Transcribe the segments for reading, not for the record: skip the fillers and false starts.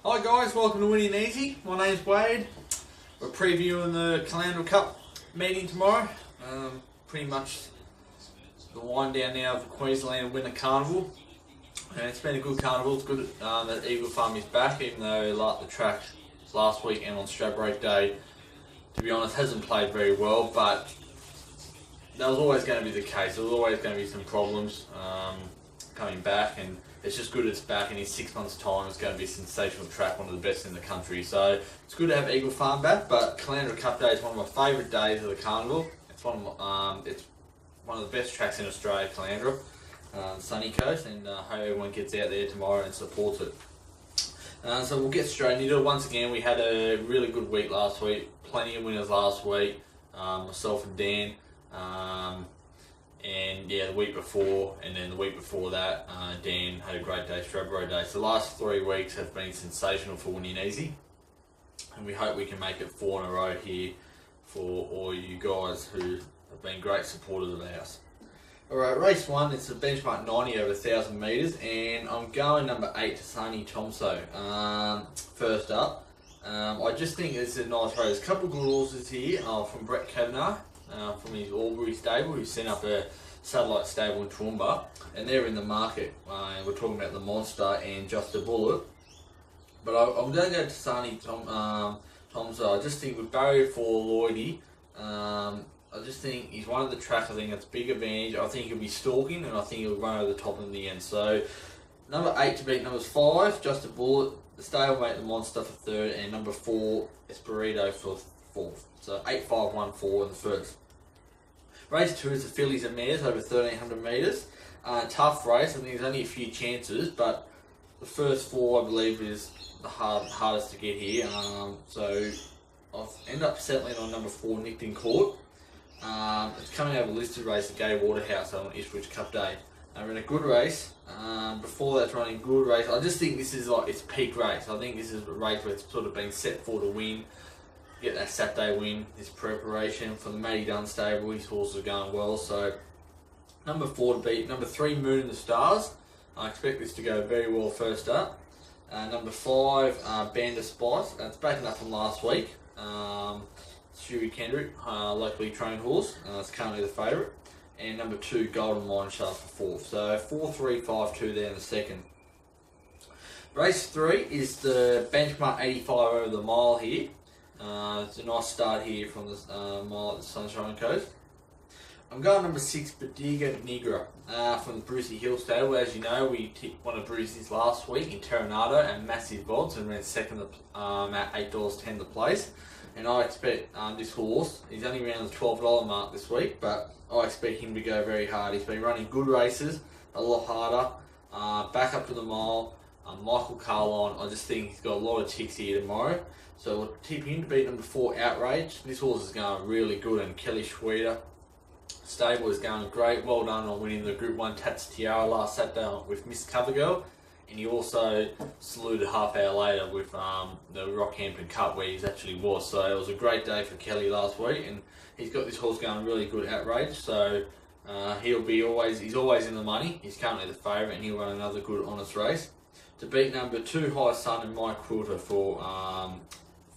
Hi guys, welcome to Winning Easy. My name's Wade. We're previewing the Caloundra Cup meeting tomorrow. Pretty much the wind down now of the Queensland Winter Carnival. And it's been a good carnival. It's good that Eagle Farm is back, even though like the track last week and on Stradbroke Day, to be honest, hasn't played very well. But that was always going to be the case. There was always going to be some problems coming back, and it's just good it's back, and in 6 months' time it's going to be a sensational track, one of the best in the country. So it's good to have Eagle Farm back, but Caloundra Cup Day is one of my favourite days of the carnival. It's one of the best tracks in Australia, Caloundra, Sunny Coast, and I hope everyone gets out there tomorrow and supports it. So we'll get straight into it. Once again, we had a really good week last week, plenty of winners last week, myself and Dan. And yeah, the week before, and then the week before that, Dan had a great day, Stradbroke Day. So the last 3 weeks have been sensational for Winning Easy, and we hope we can make it 4 in a row here for all you guys who have been great supporters of ours. Alright, race 1, it's a benchmark 90 over 1,000 metres, and I'm going number 8 to Sunny Tomso. First up, I just think it's a nice race. A couple of good horses here from Brett Kavanagh. From his Albury stable, who sent up a satellite stable in Toowoomba, and they're in the market. We're talking about the Monster and Just a Bullet. But I'm going to go to Sunny Tomso. I just think with barrier 4 Lloydie, I just think he's one of the tracks. I think that's a big advantage. I think he'll be stalking, and I think he'll run over the top in the end. So number 8 to beat numbers 5, Just a Bullet, the stablemate the Monster for 3rd, and number 4 Espirito for 4th. So 8, 5, 1, 4 in the first. Race 2 is the Fillies and Mares over 1,300 metres. Tough race. I think there's only a few chances, but the first 4 I believe is the hardest to get here. So I've ended up settling on number 4, Nicked in Court. It's coming out of a listed race at Gay Waterhouse on Ipswich Cup Day. We're in a good race. Before that's running good race. I just think this is like its peak race. I think this is a race where it's sort of been set for to win. Get that Saturday win, this preparation for the Matty Dunn stable. His horses are going well. So number 4 to beat number 3, Moon in the Stars. I expect this to go very well first up. Number 5, Band of Spice. That's backing up from last week. Stewie Kendrick, locally trained horse. It's currently the favourite. And number 2, Golden Mine Shaft for 4th. So 4, 3, 5, 2 there in the second. Race 3 is the benchmark 85 over the mile here. It's a nice start here from the mile at the Sunshine Coast. I'm going number 6, Bodega Negra, from the Brucey Hill stable. As you know, we tipped one of Brucey's last week in Terranado and massive odds and ran second at $8.10 the place. And I expect this horse, he's only around the $12 mark this week, but I expect him to go very hard. He's been running good races, a lot harder, back up to the mile. Michael Carline, I just think he's got a lot of ticks here tomorrow. So we'll tip him to beat number 4, Outrage. This horse is going really good, and Kelly Schweida stable is going great. Well done on winning the Group 1 Tats Tiara last Saturday with Miss Covergirl. And he also saluted half hour later with the Rockhampton Cup where he actually was. So it was a great day for Kelly last week, and he's got this horse going really good, Outrage. So he's always in the money. He's currently the favourite, and he'll run another good honest race. To beat number 2, High Sun and Mike Quilter for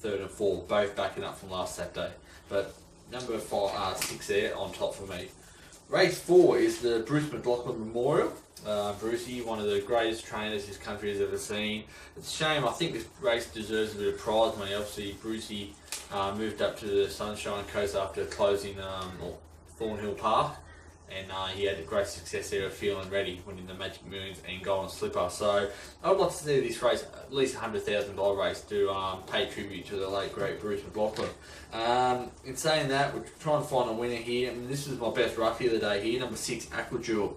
3rd and 4th, both backing up from last Saturday. But number 6 there on top for me. Race 4 is the Bruce McLaughlin Memorial. Brucey, one of the greatest trainers this country has ever seen. It's a shame. I think this race deserves a bit of prize money. Obviously, Brucey moved up to the Sunshine Coast after closing Thornhill Park. And he had great success there of Feeling Ready, winning the Magic Millions and Golden Slipper. So I would like to see this race, at least $100,000 race, to pay tribute to the late great Bruce McLaughlin. In saying that, we're trying to find a winner here. And this is my best roughie of the day here, number 6, Aquajewel.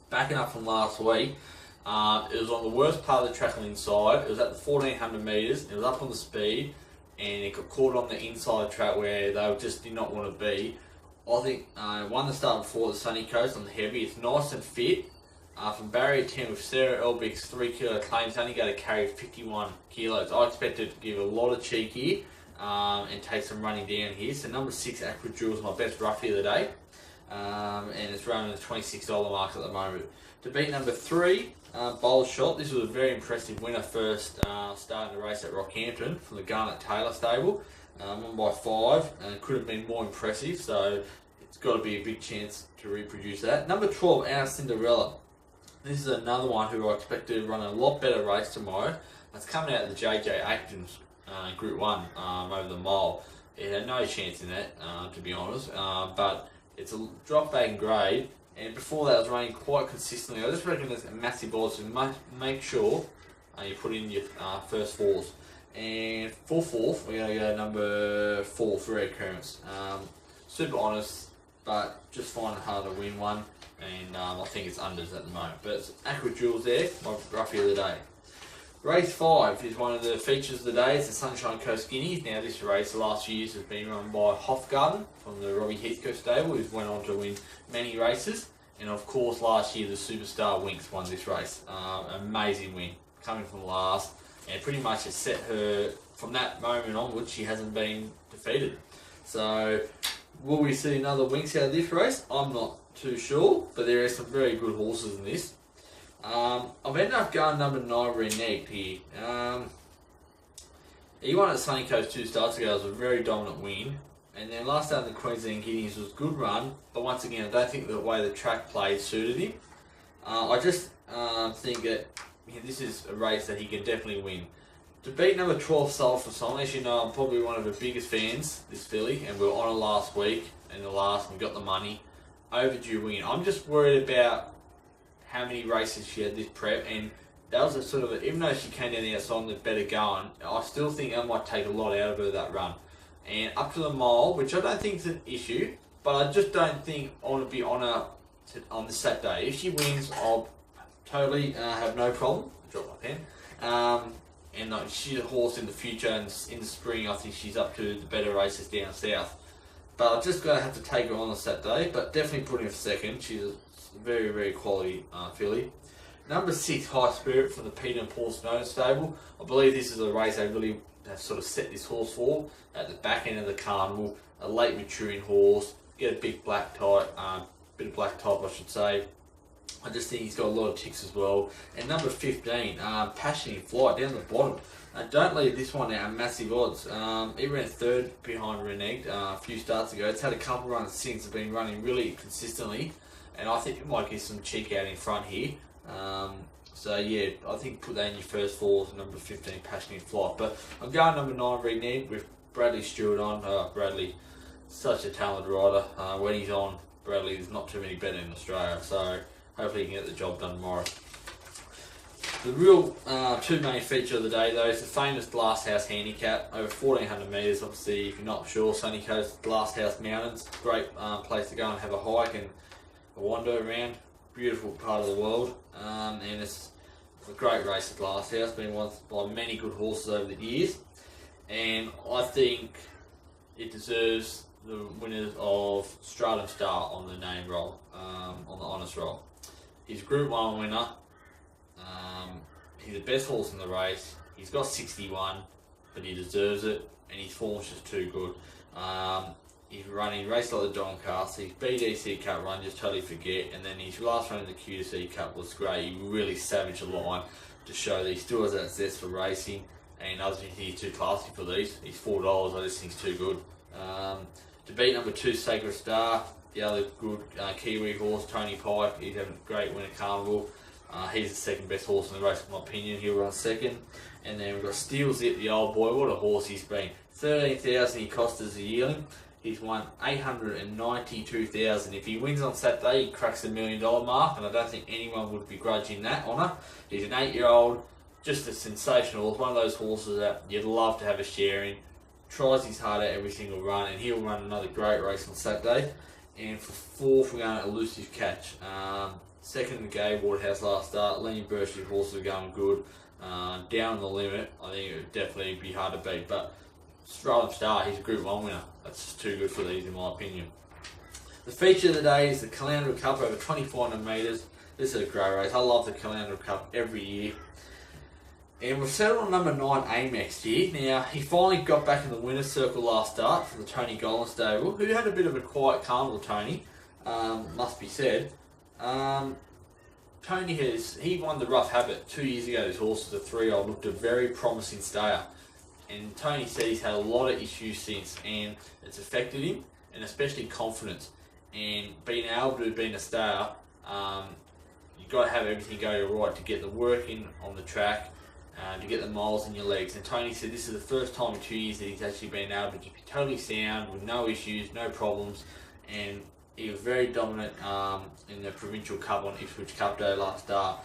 Backing up from last week. It was on the worst part of the track on the inside. It was at the 1,400 metres. It was up on the speed, and it got caught on the inside track where they just did not want to be. I think won the start before the Sunny Coast on the heavy. It's nice and fit. From barrier 10 with Sarah Elbick's 3 kilo claim, it's only going to carry 51 kilos. I expect it to give a lot of cheek here and take some running down here. So number 6, Aquajewel, is my best roughie of the day. And it's running at the $26 mark at the moment. To beat number 3, Bold Shot. This was a very impressive winner first starting the race at Rockhampton from the Garnet Taylor stable. Won by 5 and could have been more impressive, so it's got to be a big chance to reproduce that. Number 12, Our Cinderella. This is another one who I expect to run a lot better race tomorrow. It's coming out of the JJ Acton's Group 1 over the mile. It had no chance in that, to be honest, but it's a drop back in grade, and before that it was running quite consistently. I just reckon there's a massive odds to make sure you put in your first fours. And for fourth, we're going to go number 4 for Red Currents. Super honest, but just find it hard to win one, and I think it's unders at the moment. But it's Aqua Jewels there, my roughie of the day. Race 5 is one of the features of the day. It's the Sunshine Coast Guineas. Now this race, the last few years, has been run by Hofgarden from the Robbie Heathcote stable, who's went on to win many races. And of course, last year the Superstar Winx won this race. Amazing win, coming from last, and pretty much has set her from that moment onwards. She hasn't been defeated. So, will we see another Winx out of this race? I'm not too sure, but there are some very good horses in this. I've ended up going number 9, Reneged here. He won at Sunny Coast 2 starts ago. It was a very dominant win. And then last out in the Queensland Guineas was a good run, but once again, I don't think the way the track played suited him. I just think that this is a race that he can definitely win. To beat number 12, Soul for Song, as you know, I'm probably one of the biggest fans, this filly, and we were on it last week, and we got the money. Overdue win. I'm just worried about how many races she had this prep, and that was a sort of, even though she came down the outside and looked better going, I still think I might take a lot out of her that run. And up to the mile, which I don't think is an issue, but I just don't think I want to be on her on this Saturday. If she wins, I'll totally have no problem. Drop my pen. And she's a horse in the future, and in the spring I think she's up to the better races down south. But I'm just going to have to take her on the Saturday, but definitely putting her for second. She's a very, very quality filly. Number 6, High Spirit from the Peter and Paul Snowden stable. I believe this is a race they really have sort of set this horse for at the back end of the carnival. A late maturing horse, get a big black type, bit of black type I should say. I just think he's got a lot of ticks as well. And number 15, Passionate Flight down the bottom. Don't leave this one out, massive odds. It ran 3rd behind Reneged a few starts ago. It's had a couple runs since, it's been running really consistently, and I think it might get some cheek out in front here. So yeah, I think put that in your first fours, number 15, Passionate Flight. But I'm going number 9, Reneged, with Bradley Stewart on. Bradley, such a talented rider. When he's on, Bradley, there's not too many better in Australia, so hopefully he can get the job done tomorrow. The real two main feature of the day though is the famous Glasshouse Handicap, over 1400 metres. Obviously, if you're not sure, Sunny Coast, Glasshouse Mountains, great place to go and have a hike and a wander around. Beautiful part of the world, and it's a great race at Glasshouse, been won by many good horses over the years, and I think it deserves the winners of Stratum Star on the name roll, on the honours roll. He's Group 1 winner. He's the best horse in the race. He's got 61, but he deserves it, and his form's just too good. He's running race like the Doncaster. His BDC Cup run, just totally forget, and then his last run in the QC Cup was great. He really savaged the line to show that he still has that zest for racing, and I think he's too classy for these. He's $4, I just think he's too good. To beat number 2, Sacred Star, the other good Kiwi horse, Tony Pike. He's having a great win at Carnival. He's the second best horse in the race, in my opinion. He'll run second. And then we've got Steel Zip, the old boy. What a horse he's been. 13,000 he cost as a yearling. He's won 892,000. If he wins on Saturday, he cracks the $1 million mark, and I don't think anyone would begrudge him that honour. He's an 8-year-old, just a sensational horse. One of those horses that you'd love to have a share in. Tries his heart out every single run, and he'll run another great race on Saturday. And for fourth, we're going to Elusive Catch. Second in the Gay Waterhouse last start. Lenny Birch's horses are going good. Down the limit, I think it would definitely be hard to beat. But Stratum Star, he's a Group 1 winner. That's just too good for these, in my opinion. The feature of the day is the Caloundra Cup over 2,400 metres. This is a great race. I love the Caloundra Cup every year. And we've settled on number 9, Amex here. Now, he finally got back in the winner's circle last start for the Tony Gollan stable, who had a bit of a quiet carnival, Tony, must be said. Tony he won the Rough Habit 2 years ago. This horse is a 3-year-old, looked a very promising stayer. And Tony said he's had a lot of issues since, and it's affected him, and especially confidence. And being able to be a stayer, you've got to have everything go right to get the work in on the track, to get the miles in your legs. And Tony said this is the first time in 2 years that he's actually been able to be totally sound, with no issues, no problems, and he was very dominant in the Provincial Cup on Ipswich Cup Day last start.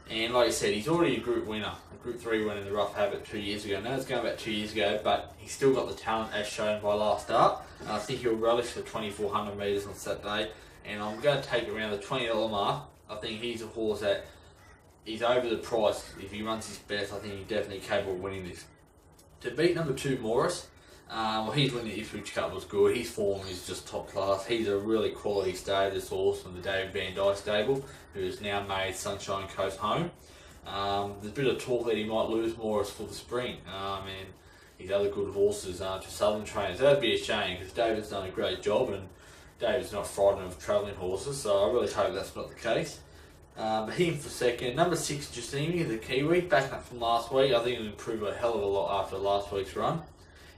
And like I said, he's already a Group winner, a Group 3 winner in the Rough Habit 2 years ago. I know it's going about 2 years ago, but he's still got the talent as shown by last start. I think he'll relish the 2,400 metres on Saturday, and I'm going to take around the $20 mark. I think he's a horse that he's over the price. If he runs his best, I think he's definitely capable of winning this. To beat number 2, Morris, well, he's winning the Ipswich Cup, was good. His form is just top class. He's a really quality stayer, this horse from the David Van Dyke stable, who has now made Sunshine Coast home. There's a bit of talk that he might lose Morris for the spring, and his other good horses to Southern trainers. That'd be a shame, because David's done a great job, and David's not frightened of travelling horses, so I really hope that's not the case. But him for second. Number 6, Justini, the Kiwi, back up from last week. I think he'll improve a hell of a lot after last week's run.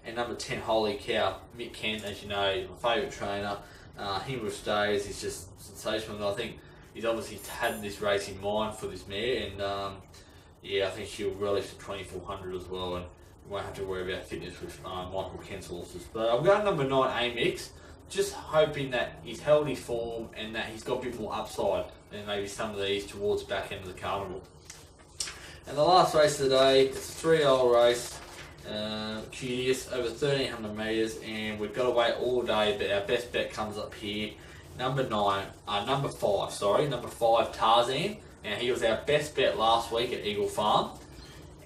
And number 10, Holy Cow, Mick Kent, as you know, my favourite trainer. Him with stays, he's just sensational. I think he's obviously had this race in mind for this mare, and yeah, I think she'll relish the 2,400 as well, and we won't have to worry about fitness with Michael Kent's horses. But I'm going number 9, Amix, just hoping that he's held his form and that he's got a bit more upside than maybe some of these towards the back end of the carnival. And the last race of the day, it's a 3-year-old race. Curious, over 1,300 metres, and we've got to wait all day, but our best bet comes up here. Number 5, Tarzan. Now, he was our best bet last week at Eagle Farm,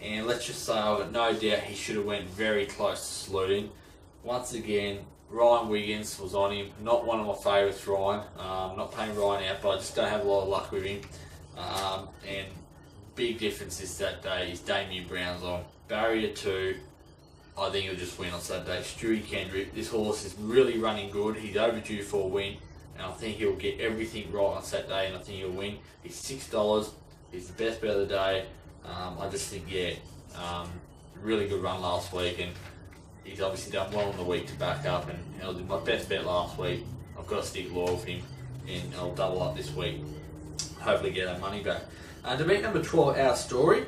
and let's just say I've got no doubt he should have went very close to saluting. Once again, Ryan Wiggins was on him, not one of my favourites, Ryan. Not playing Ryan out, but I just don't have a lot of luck with him. And big difference is that day is Damien Brown's on. Barrier 2, I think he'll just win on Saturday. Stewie Kendrick, this horse is really running good. He's overdue for a win, and I think he'll get everything right on Saturday, and I think he'll win. He's $6. He's the best bet of the day. I just think, yeah, really good run last week, and he's obviously done well in the week to back up, and I did my best bet last week. I've got to stick loyal with him, and I'll double up this week. Hopefully get our money back. To beat number 12, Our Story,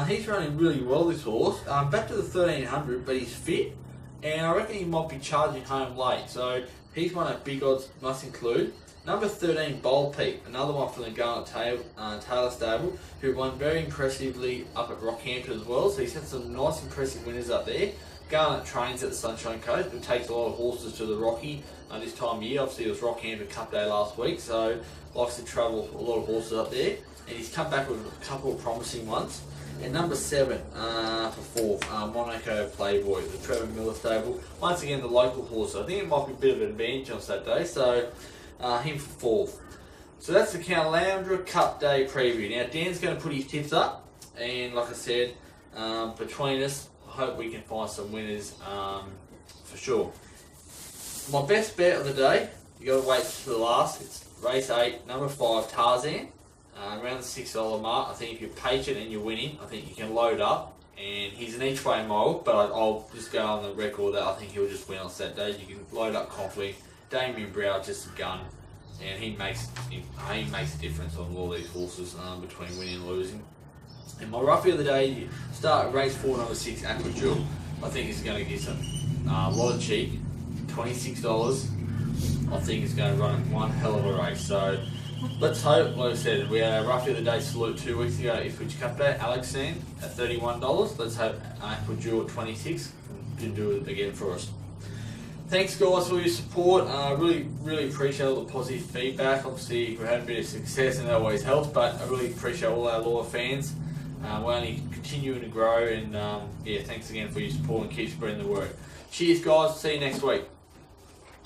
he's running really well, this horse. Back to the 1,300, but he's fit, and I reckon he might be charging home late. So he's one of big odds must include. Number 13, Bold Peak, another one from the Garnet Taylor stable, who won very impressively up at Rockhampton as well. So he's had some nice impressive winners up there. Garnet trains at the Sunshine Coast, but takes a lot of horses to the Rocky this time of year. Obviously it was Rockhampton Cup Day last week, so likes to travel a lot of horses up there. And he's come back with a couple of promising ones. And number 7 for 4th, Monaco Playboy, the Trevor Miller stable. Once again, the local horse. I think it might be a bit of an advantage on Saturday, so him for 4th. So that's the Caloundra Cup Day preview. Now, Dan's going to put his tips up, and like I said, between us, I hope we can find some winners for sure. My best bet of the day, you got to wait for the last. It's race 8, number 5, Tarzan. Around the $6 mark. I think if you're patient and you're winning, I think you can load up. And he's an each way mile, but I'll just go on the record that I think he'll just win on Saturday. You can load up confidently. Damien Brown just a gun, and he makes a difference on all these horses between winning and losing. And my roughie of the day, start race 4, number 6, Aqua Jewel. I think he's going to get some a lot of cheek, $26. I think he's going to run one hell of a race. So let's hope. Like I said, we had a roughie of the day salute 2 weeks ago at Ipswich Cup Day. Alexan at $31. Let's hope Aqua Jewel at $26 can do it again for us. Thanks guys for your support. Really appreciate all the positive feedback. Obviously we're having a bit of success and that always helps, but I really appreciate all our loyal fans. We're only continuing to grow, and yeah, thanks again for your support and keep spreading the word. Cheers guys, see you next week.